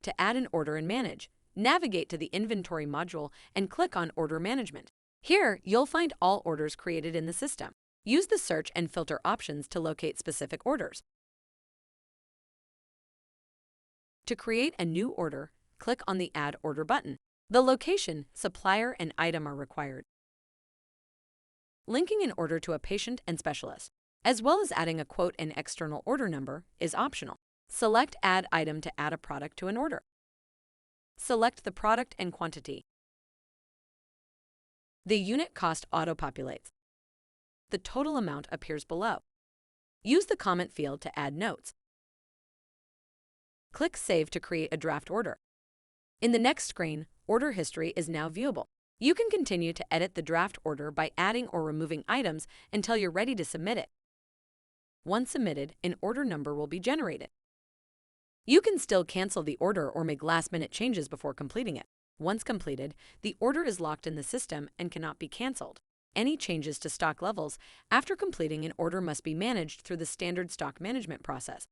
To add an order and manage, navigate to the Inventory module and click on Order Management. Here, you'll find all orders created in the system. Use the search and filter options to locate specific orders. To create a new order, click on the Add Order button. The location, supplier, and item are required. Linking an order to a patient and specialist, as well as adding a quote and external order number, is optional. Select Add Item to add a product to an order. Select the product and quantity. The unit cost auto-populates. The total amount appears below. Use the comment field to add notes. Click Save to create a draft order. In the next screen, order history is now viewable. You can continue to edit the draft order by adding or removing items until you're ready to submit it. Once submitted, an order number will be generated. You can still cancel the order or make last-minute changes before completing it. Once completed, the order is locked in the system and cannot be canceled. Any changes to stock levels after completing an order must be managed through the standard stock management process.